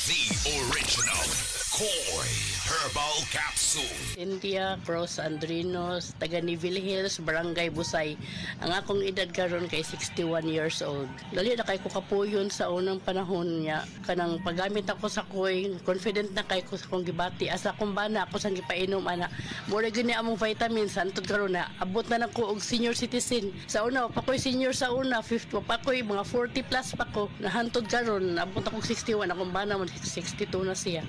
The original Koi Herbal Capsule. India Cross Andrinos, taga Neville Hills, Barangay Busay. Ang akong edad karon kay 61 years old. Dali na kay ko kapuyon sa unang panahon niya. Kanang paggamit ako sa Koi, confident na kay ko sa kong gibati. Asa akong bana ako sang gipainom ana. Mura gini among vitamins antod karon na abot na nako og senior citizen. Sa una pa ko'y senior sa una, 50 pa ko'y mga 40 plus pa ko. Nahantod karon abot ako 61 akong bana mo 62 na siya.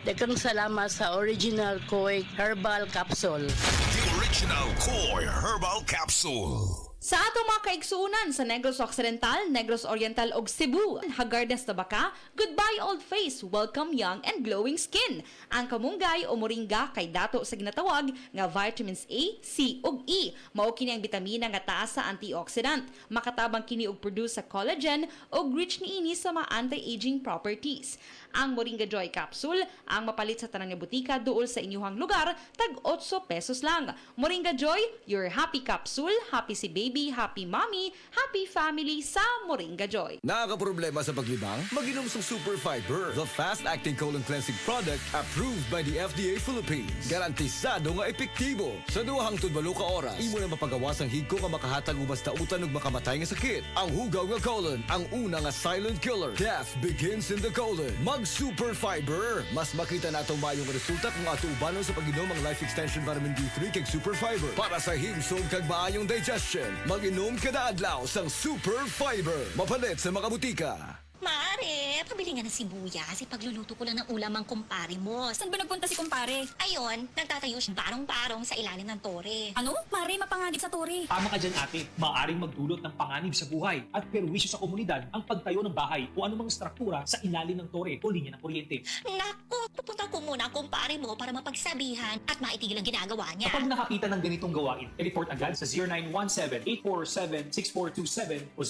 Daghang salamat sa original Koi Herbal Capsule. The original Koi Herbal Capsule. Sa ato mga kaigsuunan sa Negros Occidental, Negros Oriental ug Cebu, Hagardas Tabaka, goodbye old face, welcome young and glowing skin. Ang kamunggay o moringa kay dato sa ginatawag nga vitamins A, C ug E. Mao kini ang bitamina nga taas sa antioxidant. Makatabang kini og produce sa collagen ug rich niini sa mga anti-aging properties. Ang Moringa Joy Capsule ang mapalit sa tanang nga butika duol sa inyuhang lugar, tag 8 pesos lang. Moringa Joy, your happy capsule, happy si baby, happy mommy, happy family sa Moringa Joy. Nakakaproblema sa paglibang? Mag-inom sa Super Fiber, the fast-acting colon cleansing product approved by the FDA Philippines. Garantisado nga epektibo. Sa 2 hangtod 8 ka oras, imo na mapagawas ang higko nga makahatag og basta utan ug makamatay nga sakit. Ang hugaw nga colon, ang una nga silent killer. Death begins in the colon. Mag-Super Fiber. Mas makita na itong mayong resulta kung ato ubanon sa pag-inom ang Life Extension Vitamin D3 kag Super Fiber. Para sa himsog kag maayong digestion, mag-inom kada adlaw sang Super Fiber. Mapalit sa mga butika. Mare, pabili nga ng sibuyas. Ipagluluto ko lang ng ulam ang kumpare mo. Saan ba nagpunta si kumpare? Ayun, nagtatayo siya barong-barong sa ilalim ng tore. Ano? Mare, mapanganib sa tore. Tama ka dyan ate, maaaring magdulot ng panganib sa buhay at perwisyo sa komunidad ang pagtayo ng bahay o anumang struktura sa ilalim ng tore o linya ng kuryente. Naku, pupunta ko muna ang kumpare mo para mapagsabihan at maitigil ang ginagawa niya. Kapag nakakita ng ganitong gawain, i-report agad sa 0917-847-6427 o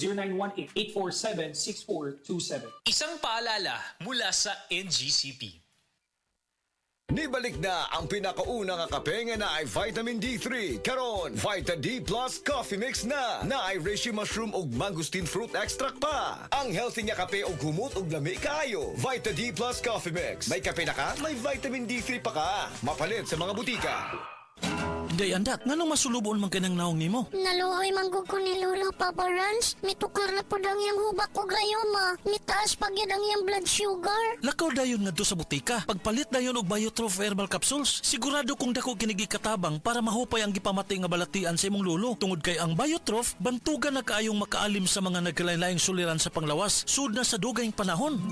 0918-847-6427. Isang paalala mula sa NGCP. Nibalik na ang pinakauna nga kape nga na ay vitamin D3. Karon, Vita D Plus Coffee Mix na ay reishi mushroom ug mangosteen fruit extract pa. Ang healthy nga kape og humot ug lami kaayo. Vita D Plus Coffee Mix. May kape na ka, may vitamin D3 pa ka. Mapalit sa mga butika. Day andak, nganong masulubon man kanang naong nimo? Naluoy manggug ko ni Lolo Papa Rans. Mitukar na po ang iyang hubak ko gayoma. Mitaas pag yan ang iyang blood sugar. Lakaw dayon nga do sa butika. Pagpalit dayon og Biotrof Herbal Capsules. Sigurado kung dako kinigi katabang para mahupay ang gipamatay nga balatian sa imong lolo. Tungod kay ang Biotrof, bantugan na kaayong makaalim sa mga nagkalain-laing suliran sa panglawas. Sud na sa dugayng panahon.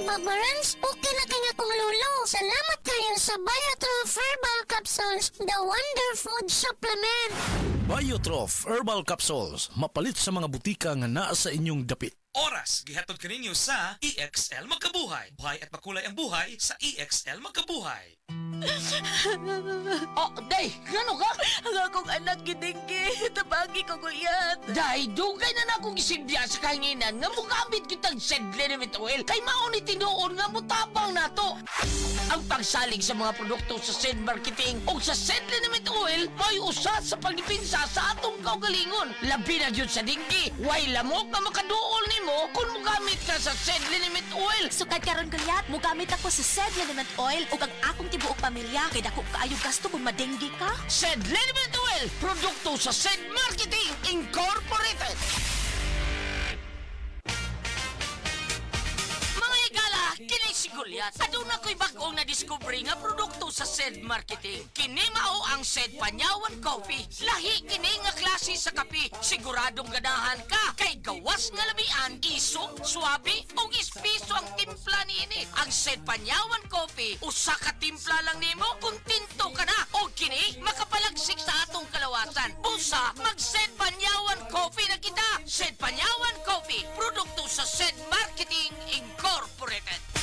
Papa Rans, okay na kaya kong lolo. Salamat kayo sa Biotrof Herbal Capsules. The Wonder Food Supplement. Biotrof Herbal Capsules. Mapalit sa mga butika nga naa sa inyong dapit. Oras, gihatod kaninyo sa EXL Magkabuhay. Buhay at makulay ang buhay sa EXL Magkabuhay. Oh, day, gano ka? Ang akong anak gidinggi, tabagi ko gulyat. Day, dugay na akong isindya sa kanginan nga mugamit kitang sedle ni Mituel. Kay mauni tinuon nga mutabang nato. Ang pagsalig sa mga produkto sa Sed Marketing o sa sedle ni Mituel may usa sa pagdipinsa sa atong kaugalingon. Labi na yun sa dinggi. Way lamok na makaduol nimo kung mugamit ka sa sedle ni Mituel. Sukad karon gulyat, mugamit ako sa Sed Liniment Oil ug ang akong tibuok pamilya kay dako kaayo gasto kung madenggi ka. Sed Liniment Oil, produkto sa Sed Marketing Incorporated. Kini si Gulyat. Aduna ko'y bagong na-discover nga produkto sa Sed Marketing. Kini mao ang Sed Panyawan Coffee. Lahi kini nga klase sa kape. Siguradong ganahan ka. Kay gawas nga lamian, isong, swabe, o ispiso ang timpla niini. Ang Sed Panyawan Coffee, usa ka timpla lang nimo, kuntinto ka na. O kini, makapalagsik sa atong kalawasan. Usa, mag-Sed Panyawan Coffee na kita. Sed Panyawan Coffee, produkto sa Sed Marketing Incorporated.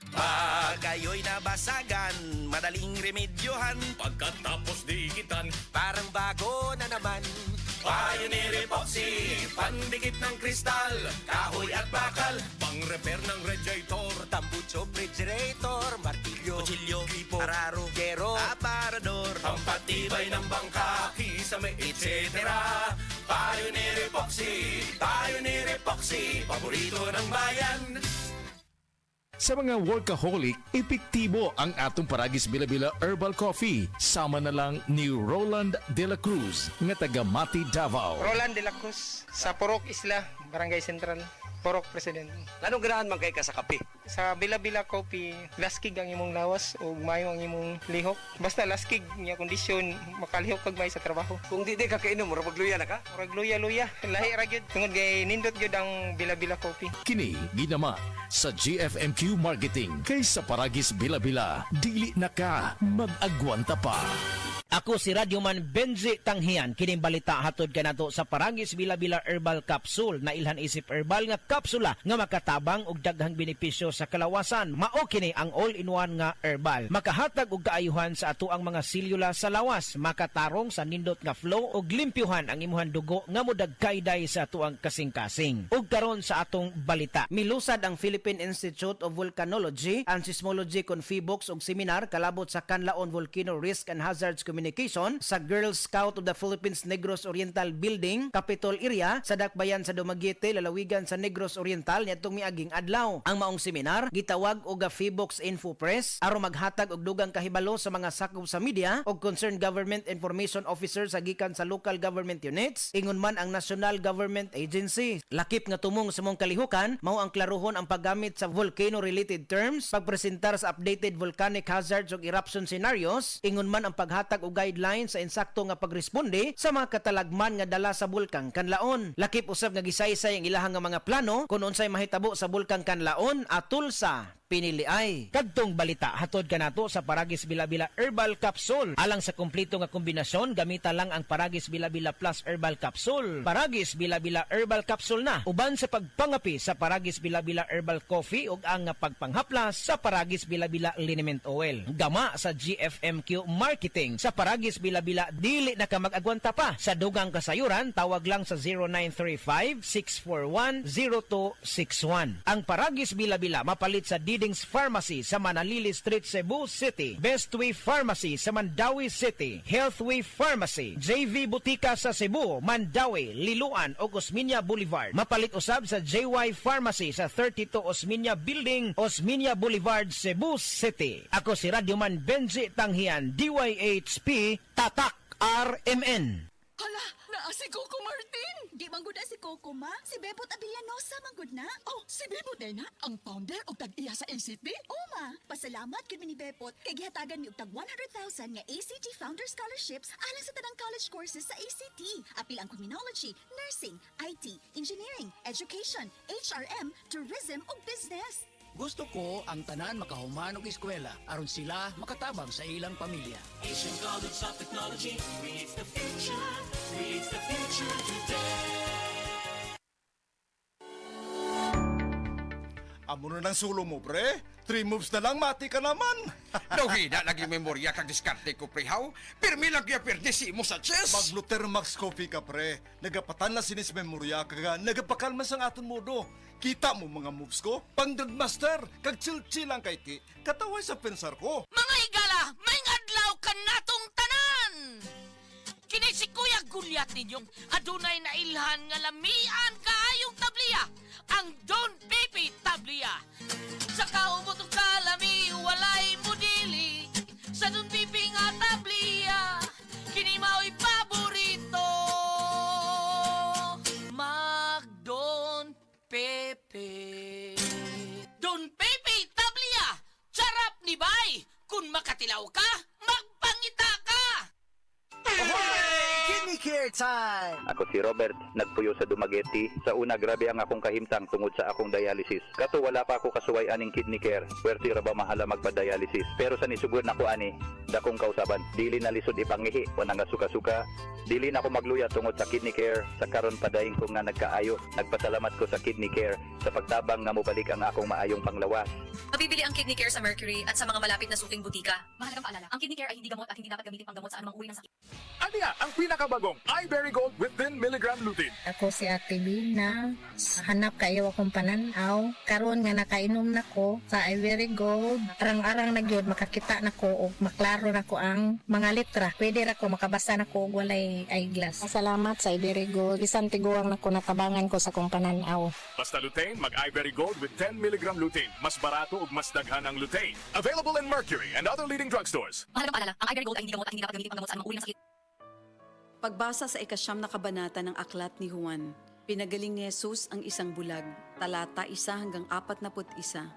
Pag ayo'y nabasagan, madaling remedyohan. Pagkatapos dikitan, Parang bago na naman. Pioneer Epoxy, pandikit ng kristal, kahoy at bakal, pang-repair ng radiator, Tambucho, refrigerator, martilyo, kutsilyo, gripo, araro, gero, aparador, pampatibay ng bangka, kisame, etc. Pioneer Epoxy, paborito ng bayan. Sa mga workaholic, epektibo ang atong Paragis Bila-Bila Herbal Coffee. Sama na lang ni Roland De La Cruz, nga taga Mati, Davao. Roland De La Cruz, sa Purok Isla, Barangay Central. Purok President. Anong ganahan man kay ka sa kape? Sa Bila-Bila Coffee, laskig ang imong lawas o mayo ang imong lihok. Basta laskig niya kondisyon, makalihok kag may sa trabaho. Kung di ka kainom, mura magluya na ka? Murag luya-luya. Lahi ra gyud. Tungod kay nindot gyud ang Bila-Bila Coffee. Kini ginama sa GFMQ Marketing. Kay sa Paragis Bila-Bila, dili na ka mag-agwanta pa. Ako si Radyoman Benji Tanghian. Kining balita hatod kanato sa Paragis Bila-Bila Herbal Capsule na ilhan isip herbal nga kapsula nga makatabang og daghang benepisyo sa kalawasan. Mao kini ang all-in-one nga herbal. Makahatag og kaayuhan sa ato ang mga selula sa lawas, makatarong sa nindot nga flow og limpyuhan ang imuhang dugo nga modagkayday sa ato ang kasing-kasing. Ug karon sa atong balita, milusad ang Philippine Institute of Volcanology and Seismology kon FIVOX og seminar kalabot sa Canlaon Volcano Risk and Hazards Communication sa Girl Scout of the Philippines Negros Oriental Building, Capitol Area sa Dakbayan sa Dumaguete, lalawigan sa Negros Oriental niadtong miaging adlaw. Ang maong seminar gitawag og FIVOX Info Press aron maghatag og dugang kahibalo sa mga sakop sa media og concerned government information officers sa gikan sa local government units, ingon man ang National Government Agency. Lakip nga tumong sa mong kalihukan, mao ang klaruhon ang paggamit sa volcano-related terms, pagpresentar sa updated volcanic hazards ug eruption scenarios, ingon man ang paghatag og guidelines sa insakto nga pagresponde sa mga katalagman nga dala sa bulkang Kanlaon. Lakip usab nga gisaysay ang ilahang nga mga plano kung unsay mahitabo sa bulkang Kanlaon atol sa piniliay. Kadtong balita hatod kanato sa Paragis Bila-Bila Herbal Capsule. Alang sa kumpleto nga kombinasyon, gamita lang ang Paragis Bila-Bila Plus Herbal Capsule. Paragis Bila-Bila Herbal Capsule na uban sa pagpangapi sa Paragis Bila-Bila Herbal Coffee ug ang pagpanghaplas sa Paragis Bila-Bila Liniment Oil. Gama sa GFMQ Marketing sa Paragis Bila-Bila, dili na ka mag-agwanta pa. Sa dugang kasayuran, tawag lang sa 0935-641-0261. Ang Paragis Bila-Bila mapalit sa Diding's Pharmacy sa Manalili Street, Cebu City, Bestway Pharmacy sa Mandawi City, Healthway Pharmacy, JV Butika sa Cebu, Mandawi, Liloan ug Osmeña Boulevard. Mapalit usab sa JY Pharmacy sa 32 Osmeña Building, Osmeña Boulevard, Cebu City. Ako si Radyoman Benji Tanghian, DYHP, Tatak RMN. Hala, naa si Coco Martin! Di manggod si Coco, ma? Si Bebot Abellanosa manggod na? Oh, si Bebot na ang founder o tag-iya sa ACT? Oh, ma. Pasalamat kami ni Bebot kay gihatagan ni og tag 100,000 nga ACT Founder Scholarships alang sa tanang college courses sa ACT. Apil ang criminology, nursing, IT, engineering, education, HRM, tourism ug business. Gusto ko ang tanan makahuman og eskwela aron sila makatabang sa ilang pamilya. Asian College of Technology creates the future today. Amo na ng sulo mo, pre. 3 moves na lang, mati ka naman. Dohina lagi memorya kag diskarte ko, prehaw. Pirmi lang kaya perdesi mo sa chess. Mag-Luther Max Coffee ka, pre. Nagapatan na sinis memorya kaga nagapakalma sang aton modo. Kita mo mga moves ko? Pang master, kag chill-chill lang kay ti. Kataway sa pensar ko. Mga igala, may adlaw ka natong tanan! Kini si Kuya Gulyat ninyong adunay na ilhan nga lamian kaayong tabliya, ang Don Pepe Tabliya. Sa kaumot og kalami, walay mudili, sa Don Pepe nga tabliya, kini mao'y paborito. Mag Don Pepe. Don Pepe Tabliya, charap ni bay. Kung makatilaw ka, magpangita ka. Kidney Care Time! Ako si Robert, nagpuyo sa Dumaguete. Sa una, grabe ang akong kahimtang tungod sa akong dialysis. Kaso wala pa ako kasuway aning kidney care. Pwerte ra ba mahala magpa-dialysis? Pero sa nisugod na ko ani, dakong kausaban. Dili na lisod ipangihi, wala nga suka-suka. Dili na ako magluya tungod sa kidney care. Sa karon padayon ko nga nagkaayo. Nagpasalamat ko sa kidney care sa pagtabang nga mobalik ang akong maayong panglawas. Mabibili ang kidney care sa Mercury at sa mga malapit na suking butika. Mahalagang paalala, ang kidney care ay hindi gamot at hindi dapat gamitin panggamot sa anumang uri ng sakit. Ano nga ang pinakabagong iBerry Gold with 10 mg lutein? Ako si Ate Bina, hanap kayo akong pananaw. Karon nga nakainom na ko sa iBerry Gold. Arang-arang na gyud makakita na ko o maklaro na ko ang mga letra. Pwede ra ko makabasa na ko og walay eyeglass. Salamat sa iBerry Gold. Bisan tiguang na ko natabangan ko sa kong pananaw. Basta lutein, lutein, mag-iBerry Gold with 10 mg lutein. Mas barato ug mas daghan ang lutein. Available in Mercury and other leading drugstores. Mahalagang paalala, ang iBerry Gold ay hindi gamot at hindi dapat gamitin panggamot sa anumang uri ng sakit. Pagbasa sa ikasyam na kabanata ng Aklat ni Juan, pinagaling ni Jesus ang isang bulag, talata 1 hanggang 41.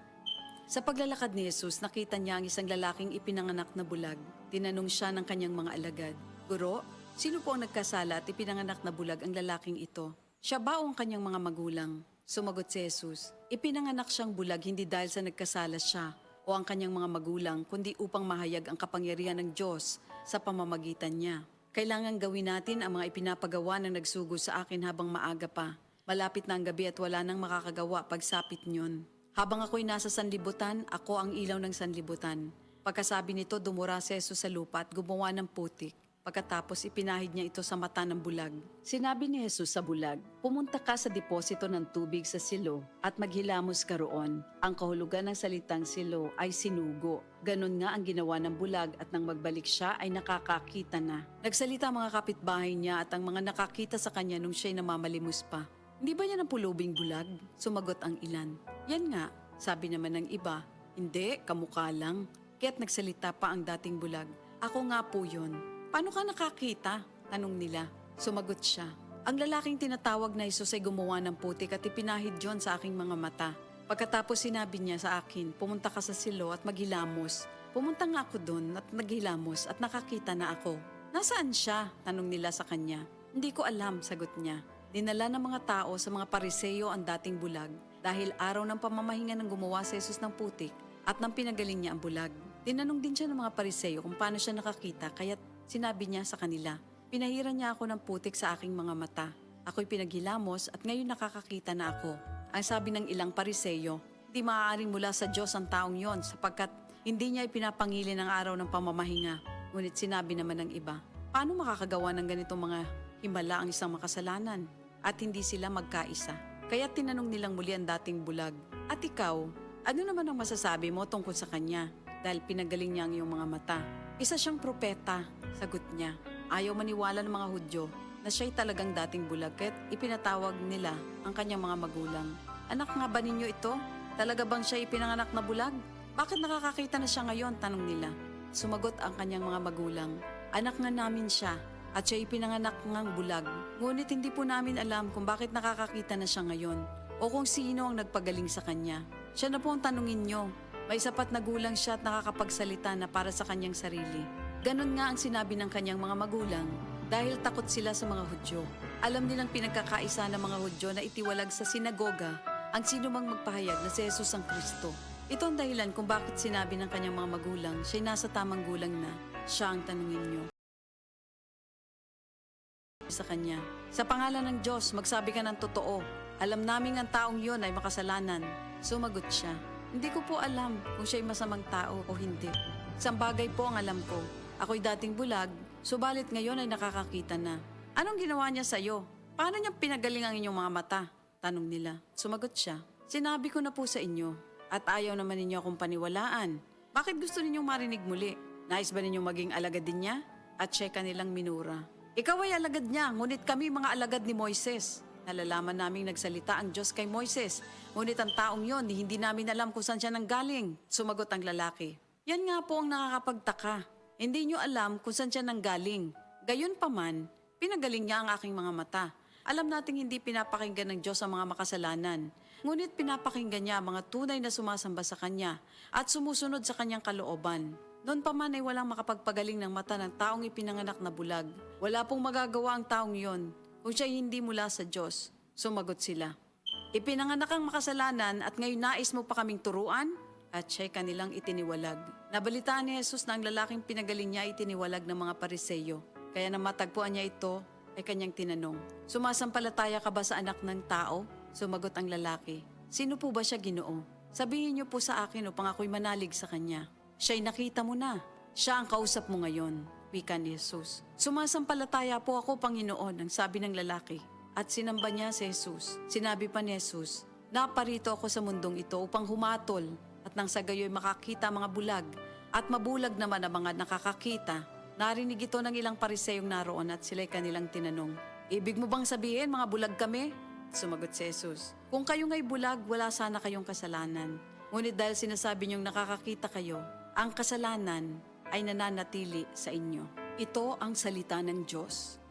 Sa paglalakad ni Jesus, nakita niya ang isang lalaking ipinanganak na bulag. Tinanong siya ng kanyang mga alagad, "Guro, sino po ang nagkasala at ipinanganak na bulag ang lalaking ito? Siya ba o ang kanyang mga magulang?" Sumagot si Jesus, "Ipinanganak siyang bulag hindi dahil sa nagkasala siya o ang kanyang mga magulang, kundi upang mahayag ang kapangyarihan ng Diyos sa pamamagitan niya. Kailangan gawin natin ang mga ipinapagawa na nagsugo sa akin habang maaga pa. Malapit na ang gabi at wala nang makakagawa pagsapit niyon. Habang ako'y nasa sanlibutan, ako ang ilaw ng sanlibutan." Pagkasabi nito, dumura si Jesus sa lupa at gumawa ng putik. Pagkatapos ipinahid niya ito sa mata ng bulag. Sinabi ni Jesus sa bulag, "Pumunta ka sa deposito ng tubig sa silo at maghilamos ka roon." Ang kahulugan ng salitang silo ay sinugo. Ganon nga ang ginawa ng bulag at nang magbalik siya ay nakakakita na. Nagsalita ang mga kapitbahay niya at ang mga nakakita sa kanya nung siya'y namamalimos pa. "Hindi ba yan ang pulubing bulag?" Sumagot ang ilan. "Yan nga," sabi naman ng iba. "Hindi, kamukha lang." Kaya't nagsalita pa ang dating bulag, "Ako nga po yun." "Paano ka nakakita?" tanong nila. Sumagot siya, "Ang lalaking tinatawag na Jesus ay gumawa ng putik at ipinahid yon sa aking mga mata. Pagkatapos sinabi niya sa akin, pumunta ka sa silo at maghilamos. Pumunta nga ako doon at naghilamos at nakakita na ako." "Nasaan siya?" tanong nila sa kanya. "Hindi ko alam," sagot niya. Dinala ng mga tao sa mga Pariseo ang dating bulag dahil araw ng pamamahinga ng gumawa si Jesus ng putik at nang pinagaling niya ang bulag. Tinanong din siya ng mga Pariseo kung paano siya nakakita kaya't sinabi niya sa kanila, "Pinahiran niya ako ng putik sa aking mga mata. Ako'y pinaghilamos at ngayon nakakakita na ako." Ang sabi ng ilang Pariseo, "Di maaaring mula sa Diyos ang taong yon sapagkat hindi niya ipinapangili ng araw ng pamamahinga." Ngunit sinabi naman ng iba, "Paano makakagawa ng ganitong mga himala ang isang makasalanan?" At hindi sila magkaisa. Kaya tinanong nilang muli ang dating bulag, "At ikaw, ano naman ang masasabi mo tungkol sa kanya? Dahil pinagaling niya ang iyong mga mata." "Isa siyang propeta," sagot niya. Ayaw maniwala ng mga Hudyo na siya'y talagang dating bulag kaya't ipinatawag nila ang kanyang mga magulang. "Anak nga ba ninyo ito? Talaga bang siya ipinanganak na bulag? Bakit nakakakita na siya ngayon?" tanong nila. Sumagot ang kanyang mga magulang, "Anak nga namin siya at siya ipinanganak ngang bulag. Ngunit hindi po namin alam kung bakit nakakakita na siya ngayon o kung sino ang nagpagaling sa kanya. Siya na po ang tanungin nyo. May sapat na gulang siya at nakakapagsalita na para sa kanyang sarili." Ganon nga ang sinabi ng kanyang mga magulang dahil takot sila sa mga Hudyo. Alam nilang pinagkakaisa ng mga Hudyo na itiwalag sa sinagoga ang sino mang magpahayag na si Jesus ang Kristo. Ito ang dahilan kung bakit sinabi ng kanyang mga magulang siya'y nasa tamang gulang na, siya ang tanungin nyo. Sa kanya, "Sa pangalan ng Diyos, magsabi ka ng totoo. Alam naming ang taong yon ay makasalanan." Sumagot siya, "Hindi ko po alam kung siya'y masamang tao o hindi. Isang bagay po ang alam ko. Ako'y dating bulag, subalit ngayon ay nakakakita na." "Anong ginawa niya sa'yo? Paano niya pinagaling ang inyong mga mata?" tanong nila. Sumagot siya, "Sinabi ko na po sa inyo at ayaw naman ninyo akong paniwalaan. Bakit gusto ninyong marinig muli? Nais ba ninyong maging alagad din niya?" At siya'y kanilang minura. "Ikaw ay alagad niya, ngunit kami mga alagad ni Moises. Nalalaman naming nagsalita ang Diyos kay Moises, ngunit ang taong yon, hindi namin alam kung saan siya nanggaling." Sumagot ang lalaki, "Yan nga po ang nakakapagtaka. Hindi niyo alam kung saan siya nanggaling. Gayon pa man, pinagaling niya ang aking mga mata. Alam nating hindi pinapakinggan ng Diyos ang mga makasalanan, ngunit pinapakinggan niya ang mga tunay na sumasamba sa Kanya at sumusunod sa Kanyang kalooban. Noon pa man ay walang makapagpagaling ng mata ng taong ipinanganak na bulag. Wala pong magagawa ang taong yon kung siya'y hindi mula sa Diyos." Sumagot sila, "Ipinanganak ang makasalanan at ngayon nais mo pa kaming turuan?" At siya'y kanilang itiniwalag. Nabalitaan ni Jesus na ang lalaking pinagaling niya itiniwalag ng mga Pariseo. Kaya nang matagpuan niya ito, ay kanyang tinanong, "Sumasampalataya ka ba sa anak ng tao?" Sumagot ang lalaki, "Sino po ba siya, Ginoo? Sabihin niyo po sa akin upang ako'y manalig sa kanya." "Siya'y nakita mo na. Siya ang kausap mo ngayon," wika ni Jesus. "Sumasampalataya po ako, Panginoon," ang sabi ng lalaki. At sinamba niya si Jesus. Sinabi pa ni Jesus, "Naparito ako sa mundong ito upang humatol at nang sa gayo'y makakita ang mga bulag at mabulag naman ang mga nakakakita." Narinig ito ng ilang Pariseyong naroon at sila'y kanilang tinanong, "Ibig mo bang sabihin mga bulag kami? Sumagot si Jesus, kung kayo nga'y bulag, wala sana kayong kasalanan. Ngunit dahil sinasabi niyong nakakakita kayo, ang kasalanan ay nananatili sa inyo. Ito ang salita ng Diyos.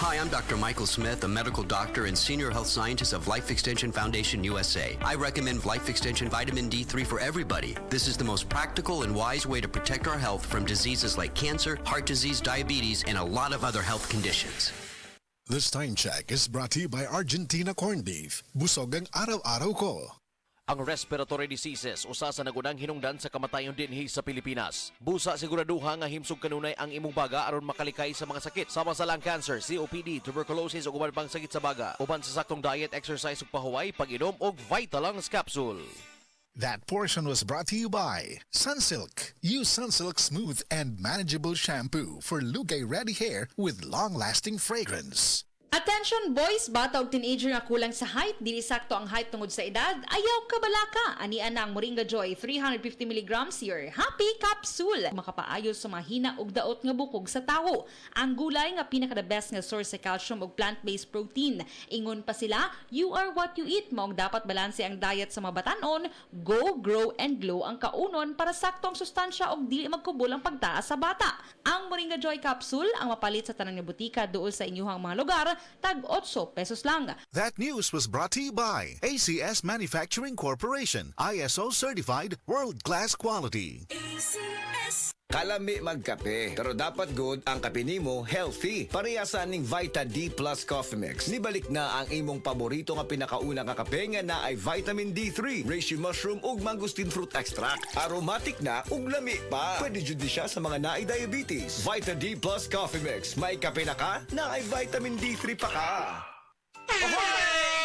Hi, I'm Dr. Michael Smith, a medical doctor and senior health scientist of Life Extension Foundation USA. I recommend Life Extension Vitamin D3 for everybody. This is the most practical and wise way to protect our health from diseases like cancer, heart disease, diabetes, and a lot of other health conditions. This time check is brought to you by Argentina Corned Beef. Busog ang araw-araw ko. Ang respiratory diseases usa sa nagunang hinungdan sa kamatayon dinhi sa Pilipinas. Busa siguraduha nga himsog kanunay ang imong baga aron makalikay sa mga sakit sama sa lung cancer, COPD, tuberculosis ug uban pang sakit sa baga. Uban sa saktong diet, exercise ug pahuway, pag-inom og Vitalungs capsule. That portion was brought to you by Sunsilk. Use Sunsilk smooth and manageable shampoo for lugay-ready hair with long-lasting fragrance. Attention boys, bata ug teenager nga kulang sa height, dili sakto ang height tungod sa edad, ayaw kabalaka. Anian ang Moringa Joy 350 mg your happy capsule. Makapaayo sa mahina ug daot nga bukog sa tawo. Ang gulay nga pinaka the best nga source sa calcium ug plant-based protein. Ingon pa sila, you are what you eat. Maong dapat balanse ang diet sa mga batanon, go, grow, and glow ang kaunon para saktong sustansya ug dili magkubol ang pagtaas sa bata. Ang Moringa Joy capsule ang mapalit sa tanang nga butika duol sa inyuhang mga lugar, tag 8 pesos lang. That news was brought to you by ACS Manufacturing Corporation. ISO certified world-class quality. ACS. Kalami magkape, pero dapat good ang kape nimo healthy. Parehasan ning Vita D Plus Coffee Mix. Nibalik na ang imong paborito nga pinakauna nga kape nga na ay vitamin D3, reishi mushroom ug mangosteen fruit extract. Aromatic na ug lami pa. Pwede jud siya sa mga naay diabetes. Vita D Plus Coffee Mix. May kape na ka, na ay vitamin D3 pa ka.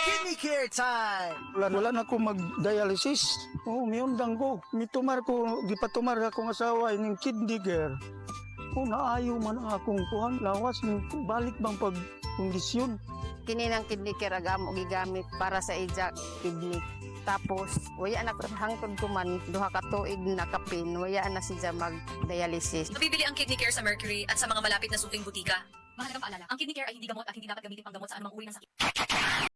Kidney care time! Wala na ako mag-dialysis. Miundang ko. Mitumar ko, gipatumar akong asawa ining kidney care. Naayo man akong kuhan. Lawas, balik bang pagkondisyon. Kini ng kidney care agam o gigamit para sa ija kidney. Tapos, waya na hangtod ko man, duha ka tuig na kapin, waya na siya mag-dialysis. Mabibili ang Kidney Care sa Mercury at sa mga malapit na suking butika. Mahalagang paalala, ang Kidney Care ay hindi gamot at hindi dapat gamitin pang gamot sa anumang uri ng sakit.